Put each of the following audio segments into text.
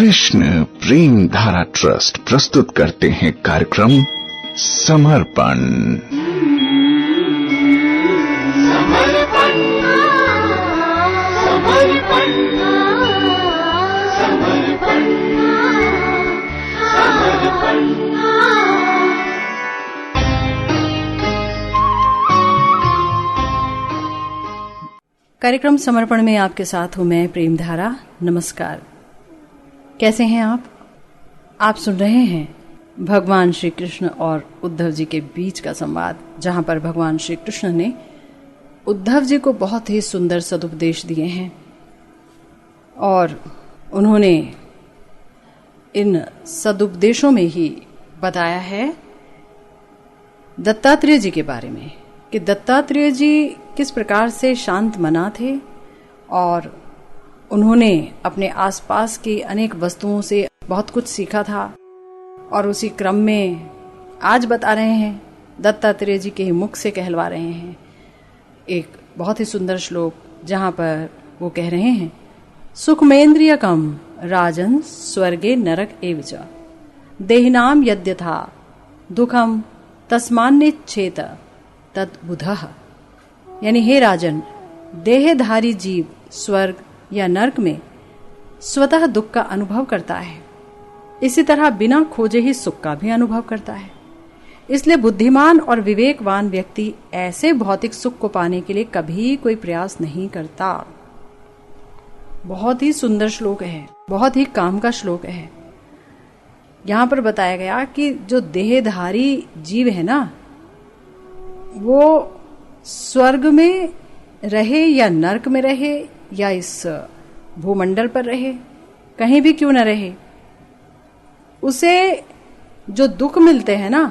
कृष्ण प्रेम धारा ट्रस्ट प्रस्तुत करते हैं कार्यक्रम समर्पण। कार्यक्रम समर्पण में आपके साथ हूं मैं प्रेम धारा। नमस्कार, कैसे हैं आप? आप सुन रहे हैं भगवान श्री कृष्ण और उद्धव जी के बीच का संवाद, जहां पर भगवान श्री कृष्ण ने उद्धव जी को बहुत ही सुंदर सदुपदेश दिए हैं और उन्होंने इन सदुपदेशों में ही बताया है दत्तात्रेय जी के बारे में कि दत्तात्रेय जी किस प्रकार से शांत मना थे और उन्होंने अपने आसपास की अनेक वस्तुओं से बहुत कुछ सीखा था। और उसी क्रम में आज बता रहे हैं, दत्तात्रेय जी के ही मुख से कहलवा रहे हैं एक बहुत ही सुंदर श्लोक, जहां पर वो कह रहे हैं, सुखमेन्द्रियकम राजन स्वर्गे नरक एवच देहिनाम यद्यथा दुखम तस्मान्निच्छेत तद्बुधः। यानी हे राजन, देहधारी जीव स्वर्ग या नरक में स्वतः दुख का अनुभव करता है, इसी तरह बिना खोजे ही सुख का भी अनुभव करता है। इसलिए बुद्धिमान और विवेकवान व्यक्ति ऐसे भौतिक सुख को पाने के लिए कभी कोई प्रयास नहीं करता। बहुत ही सुंदर श्लोक है, बहुत ही काम का श्लोक है। यहां पर बताया गया कि जो देहधारी जीव है ना, वो स्वर्ग में रहे या नरक में रहे या इस भूमंडल पर रहे, कहीं भी क्यों न रहे, उसे जो दुख मिलते हैं ना,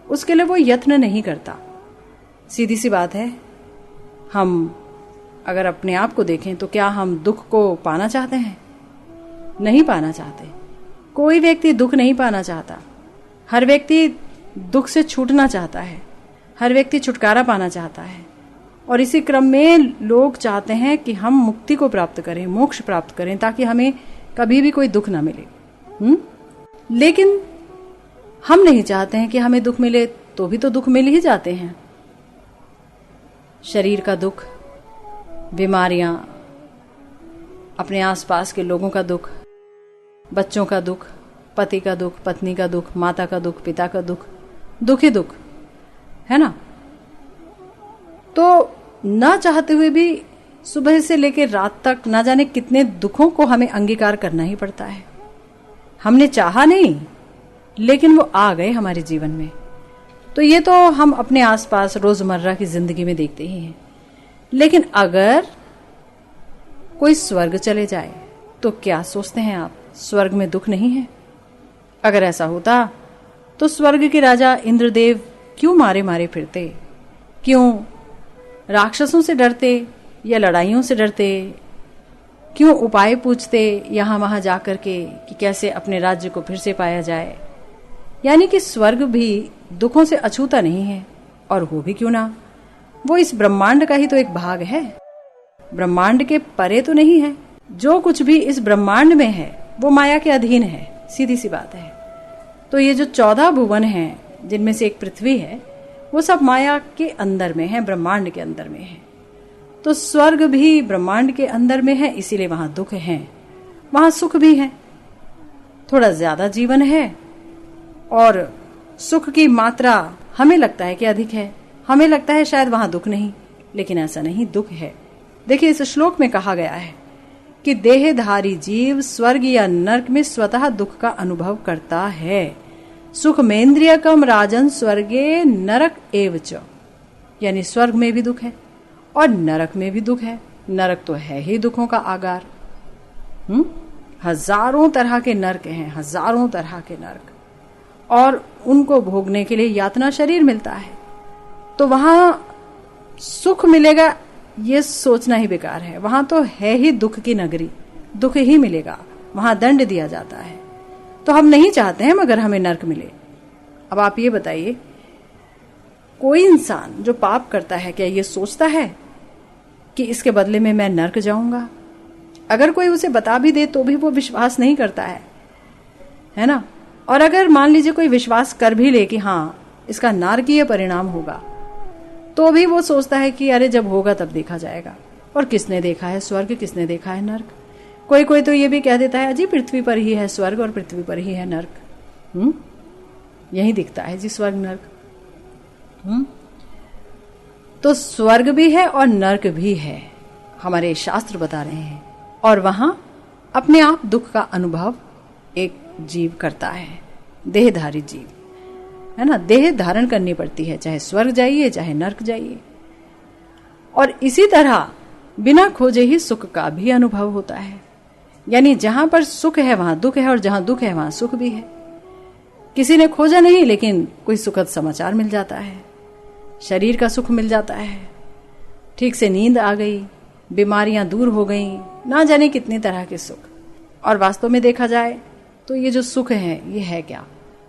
उसके लिए वो यत्न नहीं करता। सीधी सी बात है, हम अगर अपने आप को देखें तो क्या हम दुख को पाना चाहते हैं? नहीं पाना चाहते। कोई व्यक्ति दुख नहीं पाना चाहता। हर व्यक्ति दुख से छूटना चाहता है, हर व्यक्ति छुटकारा पाना चाहता है। और इसी क्रम में लोग चाहते हैं कि हम मुक्ति को प्राप्त करें, मोक्ष प्राप्त करें, ताकि हमें कभी भी कोई दुख ना मिले। लेकिन हम नहीं चाहते हैं कि हमें दुख मिले, तो भी तो दुख मिल ही जाते हैं। शरीर का दुख, बीमारियां, अपने आसपास के लोगों का दुख, बच्चों का दुख, पति का दुख, पत्नी का दुख, माता का दुख, पिता का दुख, दुख ही दुख है ना। तो ना चाहते हुए भी सुबह से लेकर रात तक ना जाने कितने दुखों को हमें अंगीकार करना ही पड़ता है। हमने चाहा नहीं, लेकिन वो आ गए हमारे जीवन में। तो ये तो हम अपने आसपास रोजमर्रा की जिंदगी में देखते ही हैं। लेकिन अगर कोई स्वर्ग चले जाए तो क्या सोचते हैं आप? स्वर्ग में दुख नहीं है? अगर ऐसा होता तो स्वर्ग के राजा इंद्रदेव क्यों मारे मारे फिरते? क्यों राक्षसों से डरते या लड़ाइयों से डरते? क्यों उपाय पूछते यहां वहां जाकर के कि कैसे अपने राज्य को फिर से पाया जाए? यानी कि स्वर्ग भी दुखों से अछूता नहीं है। और हो भी क्यों ना, वो इस ब्रह्मांड का ही तो एक भाग है, ब्रह्मांड के परे तो नहीं है। जो कुछ भी इस ब्रह्मांड में है वो माया के अधीन है, सीधी सी बात है। तो ये जो 14 भुवन हैं, जिनमें से एक पृथ्वी है, वो सब माया के अंदर में है, ब्रह्मांड के अंदर में है। तो स्वर्ग भी ब्रह्मांड के अंदर में है, इसीलिए वहां दुख है, वहां सुख भी है। थोड़ा ज्यादा जीवन है और सुख की मात्रा हमें लगता है कि अधिक है, हमें लगता है शायद वहां दुख नहीं, लेकिन ऐसा नहीं, दुख है। देखिए, इस श्लोक में कहा गया है कि देहधारी जीव स्वर्ग या नरक में स्वतः दुख का अनुभव करता है। सुखमेन्द्रियकम राजन स्वर्गे नरक एवच। यानी स्वर्ग में भी दुख है और नरक में भी दुख है। नरक तो है ही दुखों का आगार। हजारों तरह के नरक हैं, हजारों तरह के नरक, और उनको भोगने के लिए यातना शरीर मिलता है। तो वहां सुख मिलेगा ये सोचना ही बेकार है। वहां तो है ही दुख की नगरी, दुख ही मिलेगा, वहां दंड दिया जाता है। तो हम नहीं चाहते हैं मगर हमें नरक मिले। अब आप ये बताइए, कोई इंसान जो पाप करता है क्या ये सोचता है कि इसके बदले में मैं नरक जाऊंगा? अगर कोई उसे बता भी दे तो भी वो विश्वास नहीं करता है ना। और अगर मान लीजिए कोई विश्वास कर भी ले कि हाँ इसका नारकीय परिणाम होगा, तो भी वो सोचता है कि अरे जब होगा तब देखा जाएगा। और किसने देखा है स्वर्ग, किसने देखा है नर्क? कोई कोई तो ये भी कह देता है जी पृथ्वी पर ही है स्वर्ग और पृथ्वी पर ही है नर्क। यही दिखता है जी स्वर्ग नर्क। तो स्वर्ग भी है और नर्क भी है, हमारे शास्त्र बता रहे हैं। और वहां अपने आप दुख का अनुभव एक जीव करता है, देहधारी जीव, है ना। देह धारण करनी पड़ती है, चाहे स्वर्ग जाइए चाहे नर्क जाइए। और इसी तरह बिना खोजे ही सुख का भी अनुभव होता है। यानी जहां पर सुख है वहां दुख है, और जहां दुख है वहां सुख भी है। किसी ने खोजा नहीं, लेकिन कोई सुखद समाचार मिल जाता है, शरीर का सुख मिल जाता है, ठीक से नींद आ गई, बीमारियां दूर हो गई, ना जाने कितनी तरह के सुख। और वास्तव में देखा जाए तो ये जो सुख है ये है क्या?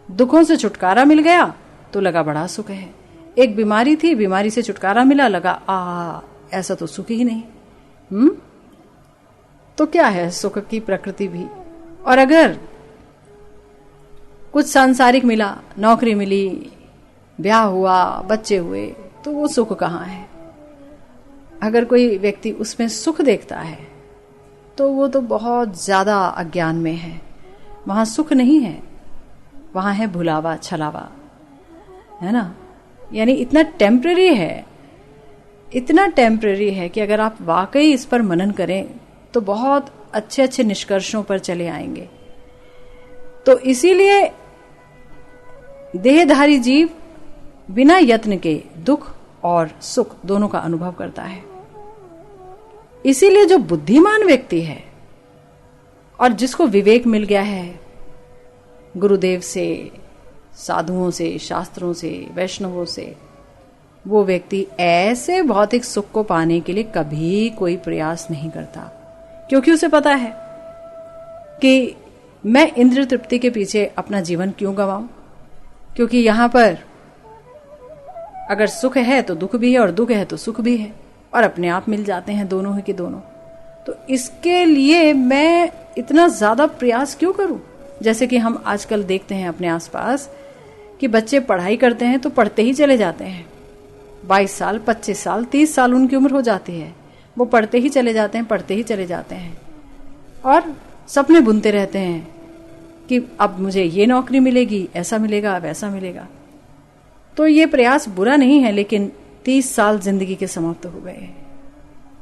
दुखों से छुटकारा मिल गया तो लगा बड़ा सुख है। एक बीमारी थी, बीमारी से छुटकारा मिला, लगा ऐसा तो सुख ही नहीं। तो क्या है सुख की प्रकृति भी। और अगर कुछ सांसारिक मिला, नौकरी मिली, ब्याह हुआ, बच्चे हुए, तो वो सुख कहाँ है? अगर कोई व्यक्ति उसमें सुख देखता है तो वो तो बहुत ज्यादा अज्ञान में है। वहां सुख नहीं है, वहां है भुलावा, छलावा, है ना। यानी इतना टेम्पररी है, इतना टेम्पररी है कि अगर आप वाकई इस पर मनन करें तो बहुत अच्छे अच्छे निष्कर्षों पर चले आएंगे। तो इसीलिए देहधारी जीव बिना यत्न के दुख और सुख दोनों का अनुभव करता है। इसीलिए जो बुद्धिमान व्यक्ति है और जिसको विवेक मिल गया है गुरुदेव से, साधुओं से, शास्त्रों से, वैष्णवों से, वो व्यक्ति ऐसे भौतिक सुख को पाने के लिए कभी कोई प्रयास नहीं करता, क्योंकि उसे पता है कि मैं इंद्रिय तृप्ति के पीछे अपना जीवन क्यों गंवाऊं। क्योंकि यहां पर अगर सुख है तो दुख भी है, और दुख है तो सुख भी है, और अपने आप मिल जाते हैं दोनों ही के दोनों। तो इसके लिए मैं इतना ज्यादा प्रयास क्यों करूं? जैसे कि हम आजकल देखते हैं अपने आसपास कि बच्चे पढ़ाई करते हैं तो पढ़ते ही चले जाते हैं। 22 साल, 25 साल, 30 साल उनकी उम्र हो जाती है, वो पढ़ते ही चले जाते हैं, पढ़ते ही चले जाते हैं, और सपने बुनते रहते हैं कि अब मुझे ये नौकरी मिलेगी, ऐसा मिलेगा, वैसा मिलेगा। तो ये प्रयास बुरा नहीं है, लेकिन 30 साल जिंदगी के समाप्त हो गए,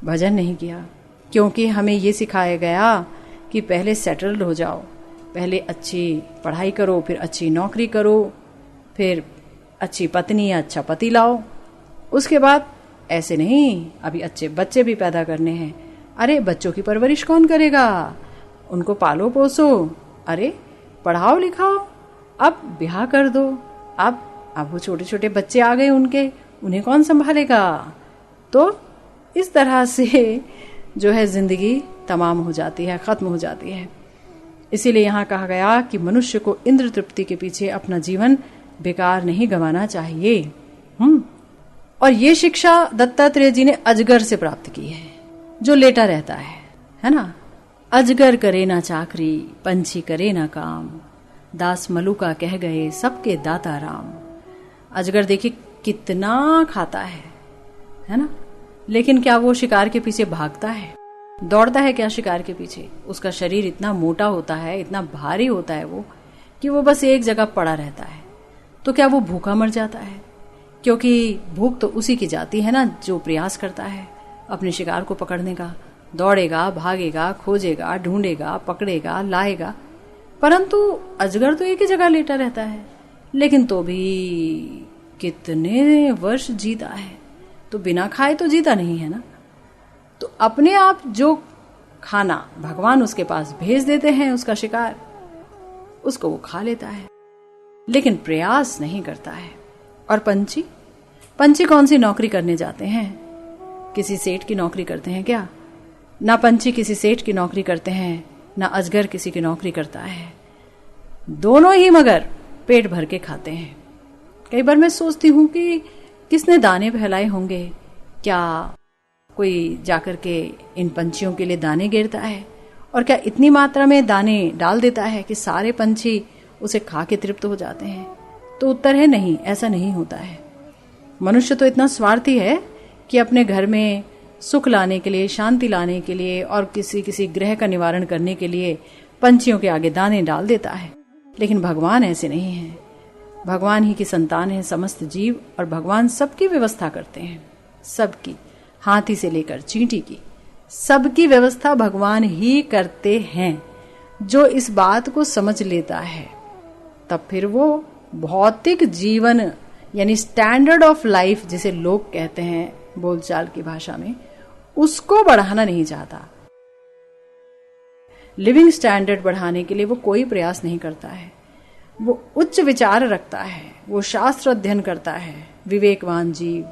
भजन नहीं किया। क्योंकि हमें ये सिखाया गया कि पहले सेटल्ड हो जाओ, पहले अच्छी पढ़ाई करो, फिर अच्छी नौकरी करो, फिर अच्छी पत्नी या अच्छा पति लाओ। उसके बाद ऐसे नहीं, अभी अच्छे बच्चे भी पैदा करने हैं। अरे बच्चों की परवरिश कौन करेगा? उनको पालो पोसो, अरे पढ़ाओ लिखाओ, अब ब्याह कर दो। अब वो छोटे छोटे बच्चे आ गए उनके, उन्हें कौन संभालेगा? तो इस तरह से जो है जिंदगी तमाम हो जाती है, खत्म हो जाती है। इसीलिए यहां कहा गया कि मनुष्य को इंद्र तृप्ति के पीछे अपना जीवन बेकार नहीं गंवाना चाहिए। और ये शिक्षा दत्तात्रेय जी ने अजगर से प्राप्त की है, जो लेटा रहता है ना। अजगर करे ना चाकरी, पंछी करे ना काम, दास मलुका कह गए सबके दाता राम। अजगर देखिए कितना खाता है ना, लेकिन क्या वो शिकार के पीछे भागता है, दौड़ता है क्या शिकार के पीछे? उसका शरीर इतना मोटा होता है, इतना भारी होता है वो, कि वो बस एक जगह पड़ा रहता है। तो क्या वो भूखा मर जाता है? क्योंकि भूख तो उसी की जाती है ना जो प्रयास करता है अपने शिकार को पकड़ने का, दौड़ेगा, भागेगा, खोजेगा, ढूंढेगा, पकड़ेगा, लाएगा। परंतु अजगर तो एक ही जगह लेटा रहता है, लेकिन तो भी कितने वर्ष जीता है। तो बिना खाए तो जीता नहीं है ना। तो अपने आप जो खाना भगवान उसके पास भेज देते हैं, उसका शिकार, उसको वो खा लेता है, लेकिन प्रयास नहीं करता है। और पंछी कौन सी नौकरी करने जाते हैं? किसी सेठ की नौकरी करते हैं क्या? ना पंछी किसी सेठ की नौकरी करते हैं, ना अजगर किसी की नौकरी करता है। दोनों ही मगर पेट भर के खाते हैं। कई बार मैं सोचती हूं कि किसने दाने फैलाए होंगे, क्या कोई जाकर के इन पंछियों के लिए दाने गिरता है और क्या इतनी मात्रा में दाने डाल देता है कि सारे पंछी उसे खा के तृप्त हो जाते हैं? तो उत्तर है नहीं, ऐसा नहीं होता है। मनुष्य तो इतना स्वार्थी है कि अपने घर में सुख लाने के लिए, शांति लाने के लिए और किसी ग्रह का निवारण करने के लिए पंछियों के आगे दाने डाल देता है। लेकिन भगवान ऐसे नहीं है। भगवान ही की संतान है समस्त जीव, और भगवान सबकी व्यवस्था करते हैं, सबकी, हाथी से लेकर चींटी की, सबकी व्यवस्था भगवान ही करते हैं। जो इस बात को समझ लेता है तब फिर वो भौतिक जीवन यानी स्टैंडर्ड ऑफ लाइफ जिसे लोग कहते हैं बोलचाल की भाषा में, उसको बढ़ाना नहीं चाहता। लिविंग स्टैंडर्ड बढ़ाने के लिए वो कोई प्रयास नहीं करता है। वो उच्च विचार रखता है, वो शास्त्र अध्ययन करता है। विवेकवान जीव,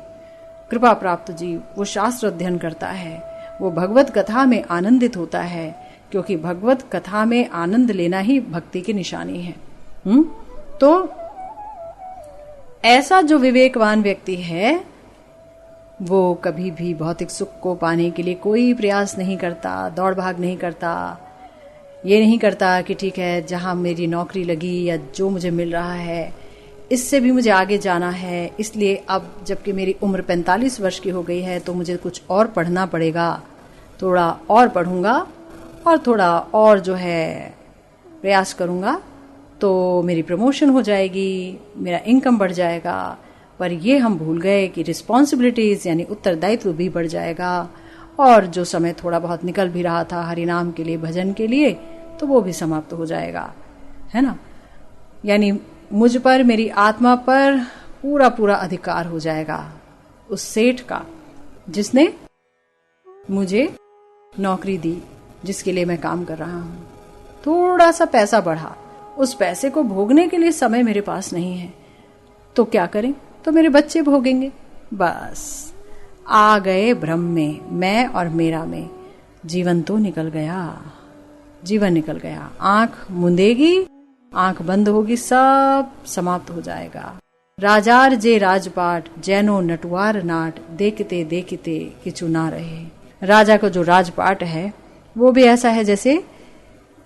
कृपा प्राप्त जीव, वो शास्त्र अध्ययन करता है, वो भगवत कथा में आनंदित होता है, क्योंकि भगवत कथा में आनंद लेना ही भक्ति की निशानी है। तो ऐसा जो विवेकवान व्यक्ति है वो कभी भी भौतिक सुख को पाने के लिए कोई प्रयास नहीं करता, दौड़ भाग नहीं करता। ये नहीं करता कि ठीक है, जहां मेरी नौकरी लगी या जो मुझे मिल रहा है इससे भी मुझे आगे जाना है, इसलिए अब जबकि मेरी उम्र 45 वर्ष की हो गई है तो मुझे कुछ और पढ़ना पड़ेगा, थोड़ा और पढ़ूंगा और थोड़ा और जो है प्रयास करूंगा तो मेरी प्रमोशन हो जाएगी, मेरा इनकम बढ़ जाएगा। पर ये हम भूल गए कि रिस्पॉन्सिबिलिटीज यानी उत्तरदायित्व भी बढ़ जाएगा, और जो समय थोड़ा बहुत निकल भी रहा था हरिनाम के लिए, भजन के लिए, तो वो भी समाप्त हो जाएगा, है ना। यानी मुझ पर, मेरी आत्मा पर पूरा पूरा अधिकार हो जाएगा उस सेठ का जिसने मुझे नौकरी दी, जिसके लिए मैं काम कर रहा हूं। थोड़ा सा पैसा बढ़ा, उस पैसे को भोगने के लिए समय मेरे पास नहीं है, तो क्या करें? तो मेरे बच्चे भोगेंगे। बस आ गए भ्रम में, मैं और मेरा में। जीवन तो निकल गया, जीवन निकल गया। आंख मुंदेगी, आंख बंद होगी, सब समाप्त हो जाएगा। राजार जे राजपाट, जैनो नटवार नाट, देखते देखते किचु ना रहे। राजा का जो राजपाट है वो भी ऐसा है जैसे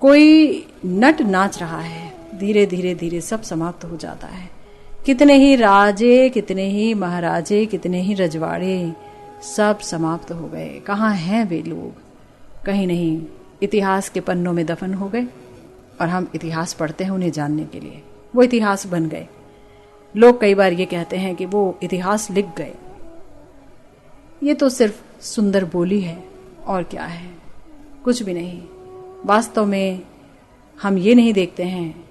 कोई नट नाच रहा है, धीरे धीरे धीरे सब समाप्त हो जाता है। कितने ही राजे, कितने ही महाराजे, कितने ही रजवाड़े, सब समाप्त हो गए। कहाँ हैं वे लोग? कहीं नहीं, इतिहास के पन्नों में दफन हो गए। और हम इतिहास पढ़ते हैं उन्हें जानने के लिए, वो इतिहास बन गए। लोग कई बार ये कहते हैं कि वो इतिहास लिख गए। ये तो सिर्फ सुंदर बोली है और क्या है, कुछ भी नहीं। वास्तव में हम ये नहीं देखते हैं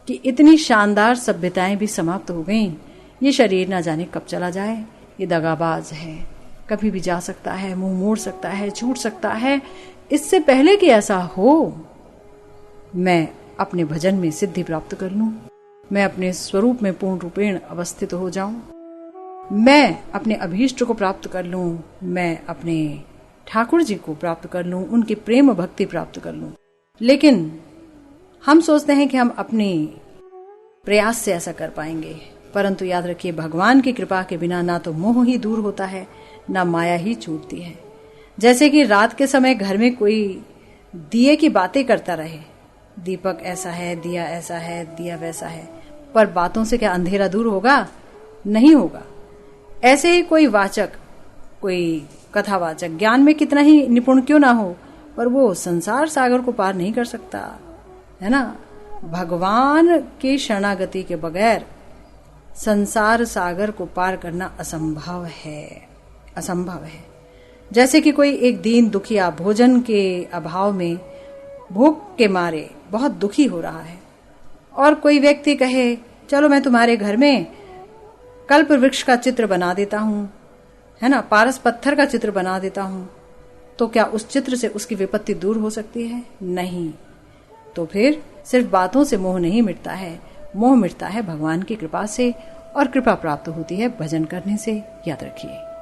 कि इतनी शानदार सभ्यताएं भी समाप्त हो गईं। ये शरीर ना जाने कब चला जाए, ये दगाबाज है, कभी भी जा सकता है, मुंह मोड़ सकता है, छूट सकता है। इससे पहले कि ऐसा हो, मैं अपने भजन में सिद्धि प्राप्त कर लूं, मैं अपने स्वरूप में पूर्ण रूपेण अवस्थित हो जाऊं, मैं अपने अभीष्ट को प्राप्त कर लूं, मैं अपने ठाकुर जी को प्राप्त कर लूं, उनकी प्रेम भक्ति प्राप्त कर लूं। लेकिन हम सोचते हैं कि हम अपने प्रयास से ऐसा कर पाएंगे, परंतु याद रखिए भगवान की कृपा के बिना ना तो मोह ही दूर होता है, ना माया ही छूटती है। जैसे कि रात के समय घर में कोई दिए की बातें करता रहे, दीपक ऐसा है, दिया ऐसा है, दिया वैसा है, पर बातों से क्या अंधेरा दूर होगा? नहीं होगा। ऐसे ही कोई वाचक, कोई कथावाचक ज्ञान में कितना ही निपुण क्यों ना हो, पर वो संसार सागर को पार नहीं कर सकता, है ना। भगवान की शरणागति के बगैर संसार सागर को पार करना असंभव है, असंभव है। जैसे कि कोई एक दीन दुखिया भोजन के अभाव में भूख के मारे बहुत दुखी हो रहा है, और कोई व्यक्ति कहे चलो मैं तुम्हारे घर में कल्प वृक्ष का चित्र बना देता हूं, है ना, पारस पत्थर का चित्र बना देता हूं, तो क्या उस चित्र से उसकी विपत्ति दूर हो सकती है? नहीं। तो फिर सिर्फ बातों से मोह नहीं मिटता है, मोह मिटता है भगवान की कृपा से, और कृपा प्राप्त होती है भजन करने से। याद रखिए।